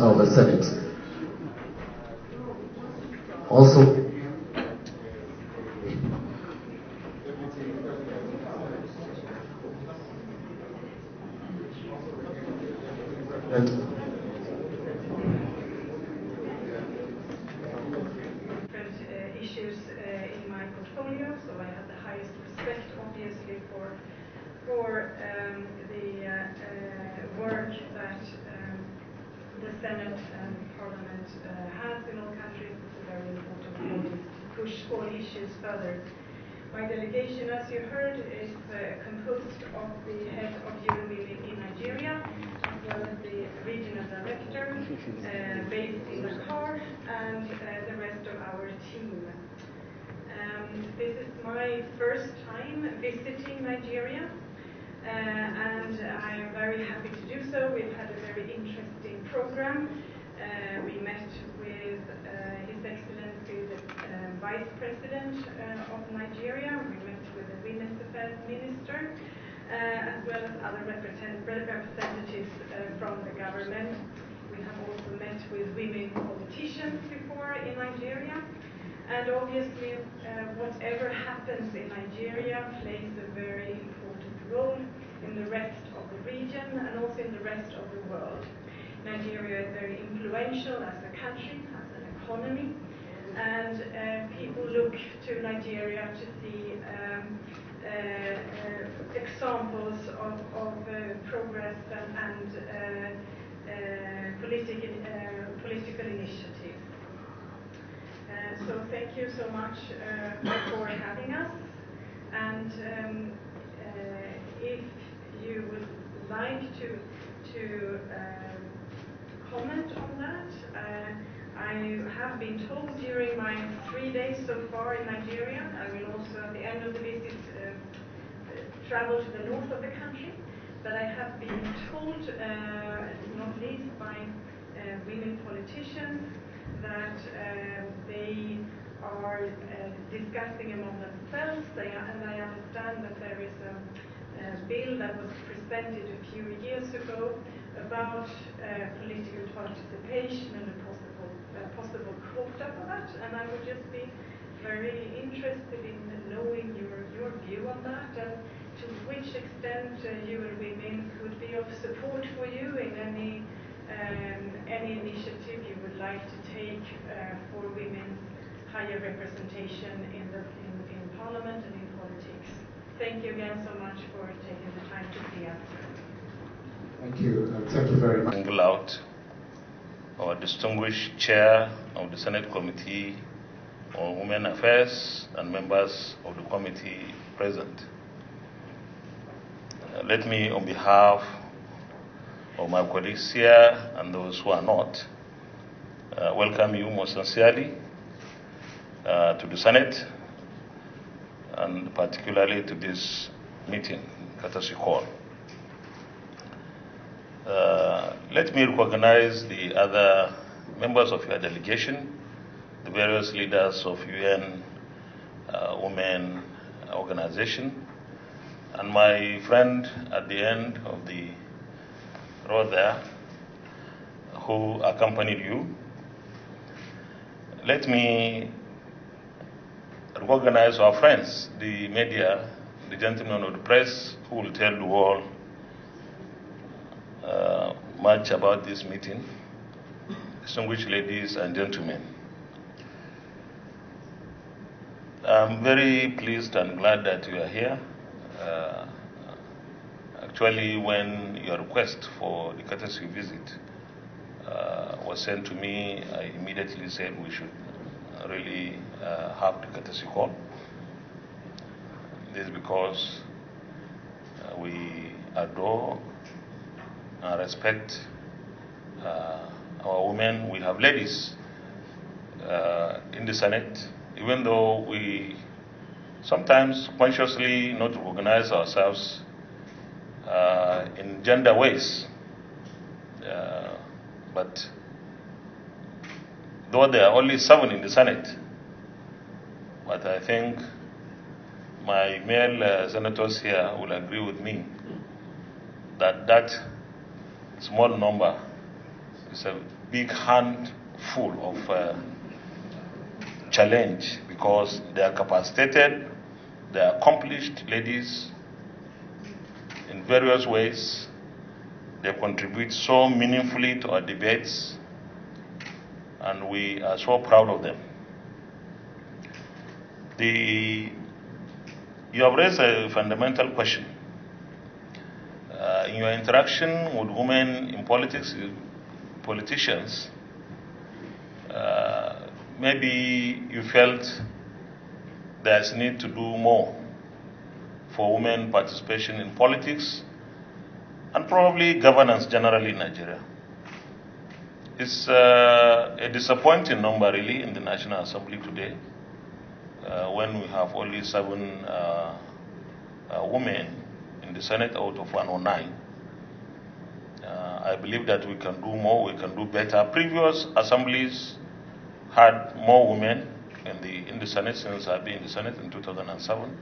of the Senate. Also, issues in my portfolio, so I have the highest respect, obviously, for the work that the Senate and Parliament has in all countries. It's a very important body to push all issues further. My delegation, as you heard, is composed of the head of Women in Nigeria, as well as the regional director based in Dakar, and the rest of our team. This is my first time visiting Nigeria, and I am very happy to do so. We've had a very interesting program. We met with His Excellency the Vice President of Nigeria. We met with the Women's Affairs Minister, as well as other representatives from the government. We have also met with women politicians before in Nigeria. And obviously, whatever happens in Nigeria plays a very important role in the rest of the region and also in the rest of the world. Nigeria is very influential as a country, as an economy, and people look to Nigeria to see examples of progress and political initiatives. So thank you so much for having us, and if you would like to comment on that, I have been told during my 3 days so far in Nigeria, I will also at the end of the visit travel to the north of the country, but I have been told, not least by women politicians, that they are discussing among themselves, and I understand that there is a bill that was presented a few years ago about political participation and a possible quota for that, and I would just be very interested in knowing your view on that, and to which extent you and women could be of support for you in any initiative you would like to take for women's higher representation in Parliament and in politics. Thank you again so much for taking the time to see us. Thank you. Thank you very much. Single out our distinguished chair of the Senate Committee on Women Affairs and members of the committee present. Let me, on behalf of my colleagues here and those who are not, welcome you most sincerely to the Senate, and particularly to this meeting, courtesy call. Let me recognize the other members of your delegation, the various leaders of UN Women Organization, and my friend at the end of the road there, who accompanied you. Let me recognize our friends, the media, the gentlemen of the press, who will tell the world much about this meeting. Distinguished ladies and gentlemen, I'm very pleased and glad that you are here. Actually, when your request for the courtesy visit was sent to me, I immediately said we should really have the courtesy call. This is because we adore and respect our women. We have ladies in the Senate, even though we sometimes consciously not recognize ourselves in gender ways. But though there are only 7 in the Senate, but I think my male senators here will agree with me that that small number is a big handful of challenge, because they are capacitated, they are accomplished ladies in various ways. They contribute so meaningfully to our debates, and we are so proud of them. You have raised a fundamental question. In your interaction with women in politicians, maybe you felt there's need to do more for women participation in politics and probably governance generally in Nigeria. It's a disappointing number really in the National Assembly today, when we have only 7 women in the Senate out of 109. I believe that we can do more, we can do better. Previous assemblies had more women in the Senate, since I've been in the Senate in 2007.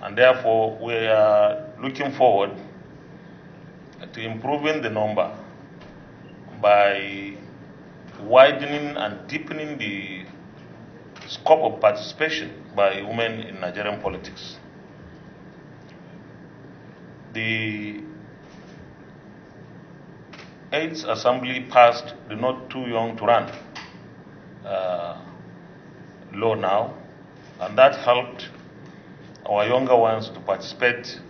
And therefore, we are looking forward to improving the number by widening and deepening the scope of participation by women in Nigerian politics. The 8th Assembly passed the Not Too Young to Run law now, and that helped our younger ones to participate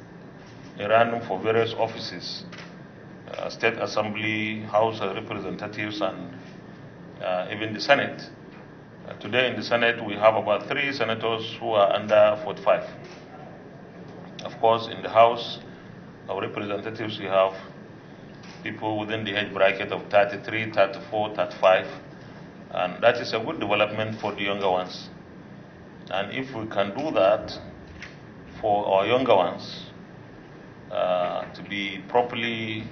in running for various offices, State Assembly, House of Representatives, and even the Senate. Today in the Senate we have about 3 senators who are under 45. Of course, in the House of Representatives we have people within the age bracket of 33, 34, 35, and that is a good development for the younger ones. And if we can do that for our younger ones, to be properly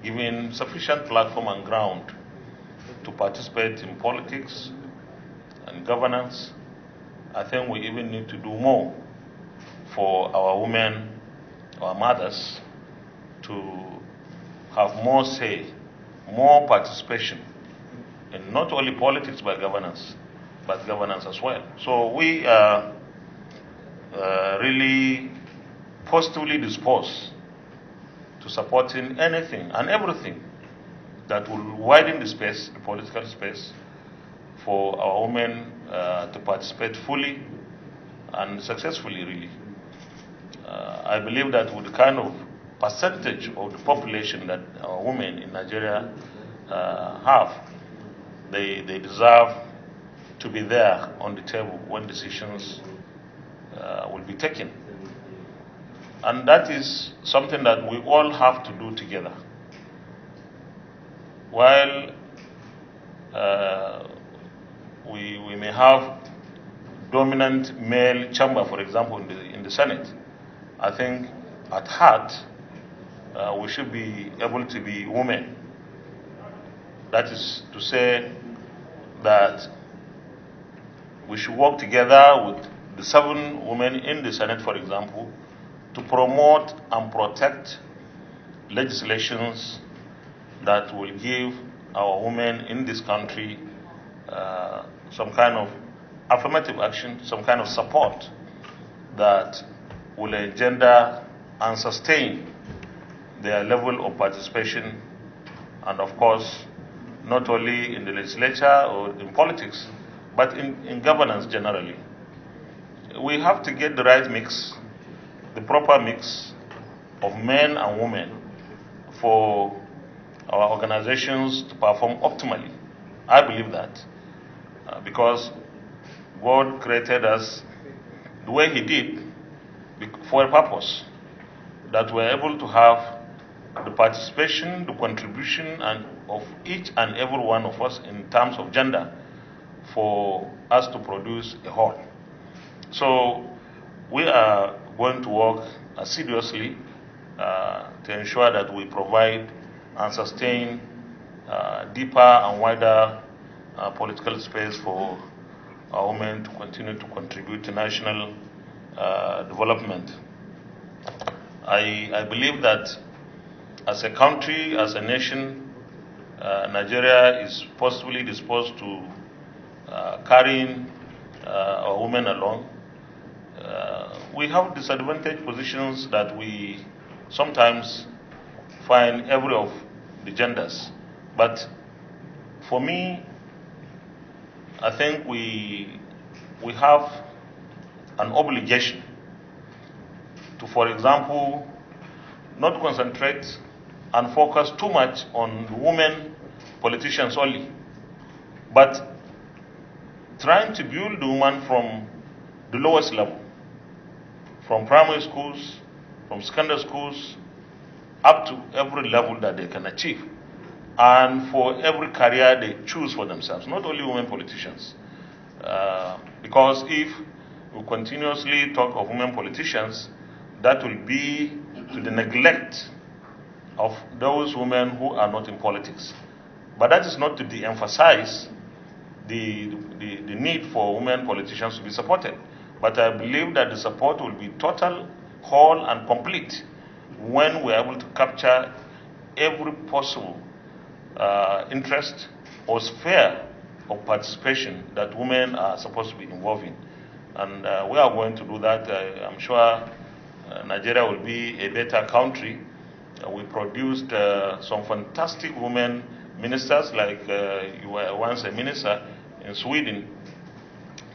given sufficient platform and ground to participate in politics and governance, I think we even need to do more for our women, our mothers, to have more say, more participation in not only politics but governance as well. So we are really positively disposed to supporting anything and everything that will widen the space, the political space, for our women to participate fully and successfully, really. I believe that with the kind of percentage of the population that our women in Nigeria have, they deserve to be there on the table when decisions will be taken. And that is something that we all have to do together. While we may have dominant male chamber, for example, in the Senate, I think at heart we should be able to be women. That is to say that we should work together with the 7 women in the Senate, for example, to promote and protect legislations that will give our women in this country some kind of affirmative action, some kind of support that will engender and sustain their level of participation, and of course, not only in the legislature or in politics, but in governance generally. We have to get the right mix, the proper mix of men and women for our organizations to perform optimally. I believe that because God created us the way He did for a purpose, that we're able to have the participation, the contribution of each and every one of us in terms of gender for us to produce a whole. So we are going to work assiduously to ensure that we provide and sustain deeper and wider political space for our women to continue to contribute to national development. I believe that as a country, as a nation, Nigeria is possibly disposed to carrying our women along. We have disadvantaged positions that we sometimes find every of the genders. But for me, I think we have an obligation to, for example, not concentrate and focus too much on women politicians only, but trying to build the woman from the lowest level, from primary schools, from secondary schools, up to every level that they can achieve, and for every career they choose for themselves, not only women politicians. Because if we continuously talk of women politicians, that will be to the neglect of those women who are not in politics. But that is not to de-emphasize the need for women politicians to be supported. But I believe that the support will be total, whole, and complete when we are able to capture every possible interest or sphere of participation that women are supposed to be involved in. And we are going to do that. I'm sure Nigeria will be a better country. We produced some fantastic women ministers, like you were once a minister in Sweden.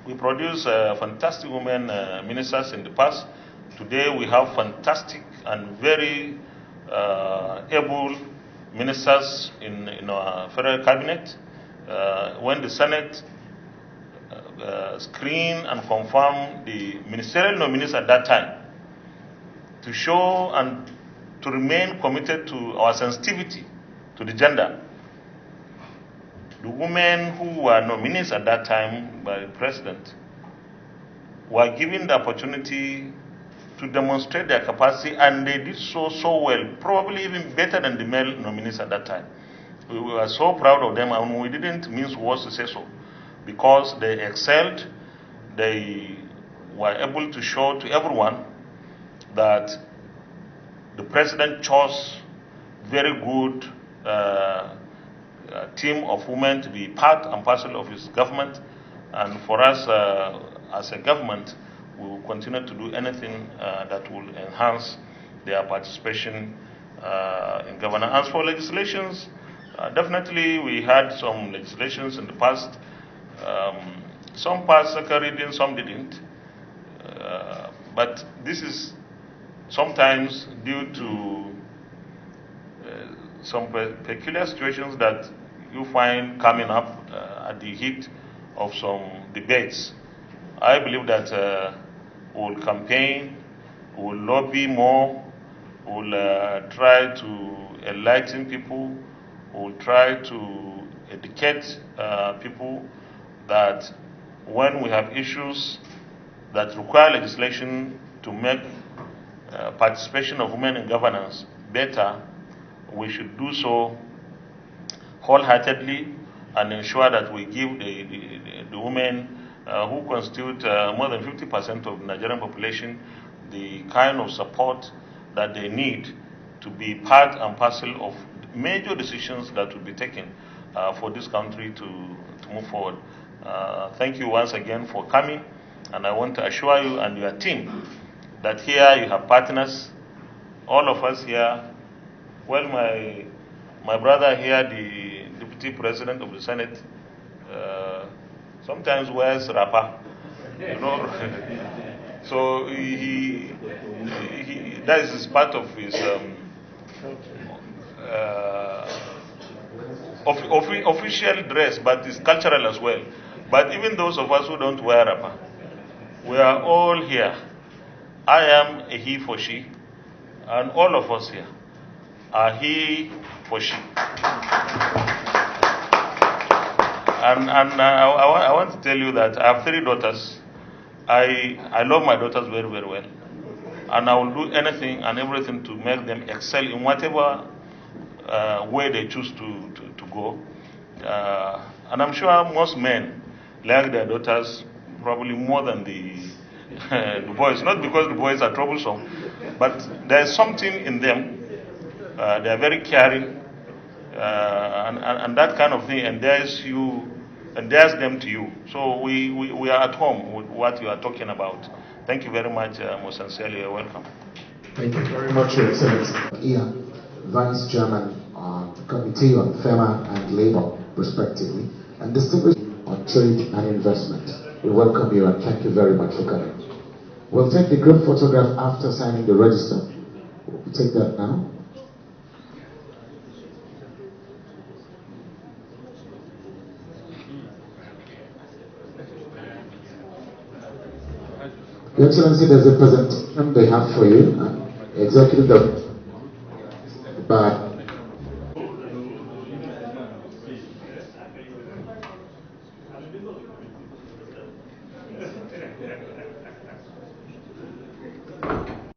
We produced fantastic women ministers in the past. Today we have fantastic and very able ministers in our federal cabinet. When the Senate screened and confirmed the ministerial nominees at that time, to show and to remain committed to our sensitivity to the gender, the women who were nominees at that time by the president were given the opportunity to demonstrate their capacity, and they did so well, probably even better than the male nominees at that time. We were so proud of them, and we didn't mince words to say so, because they excelled. They were able to show to everyone that the president chose very good team of women to be part and parcel of his government. And for us as a government, we will continue to do anything that will enhance their participation in governance. As for legislations, definitely we had some legislations in the past. Some passed second reading, some didn't. But this is sometimes due to some peculiar situations that you find coming up at the heat of some debates. I believe that we'll campaign, we'll lobby more, we'll try to enlighten people, we'll try to educate people that when we have issues that require legislation to make participation of women in governance better, we should do so wholeheartedly and ensure that we give the women who constitute more than 50% of the Nigerian population the kind of support that they need to be part and parcel of major decisions that will be taken for this country to move forward. Thank you once again for coming, and I want to assure you and your team that here you have partners, all of us here. Well, my brother here, the Deputy President of the Senate, sometimes wears wrapper, you know. So that is part of his official dress, but it's cultural as well. But even those of us who don't wear wrapper, we are all here. I am a he for she, and all of us here are he for she. And I want to tell you that I have 3 daughters. I love my daughters very, very well. And I will do anything and everything to make them excel in whatever way they choose to go. And I'm sure most men like their daughters probably more than the boys. Not because the boys are troublesome, but there's something in them. They are very caring, and that kind of thing endears them to you. So we are at home with what you are talking about. Thank you very much, most sincerely. You're welcome. Thank you very much, Your Excellency. Ian, Vice Chairman on the Committee on FEMA and Labour, respectively, and distinguished on Trade and Investment. We welcome you and thank you very much for coming. We'll take the group photograph after signing the register. We'll take that now. Your Excellency, there's a presentation they have for you. Executive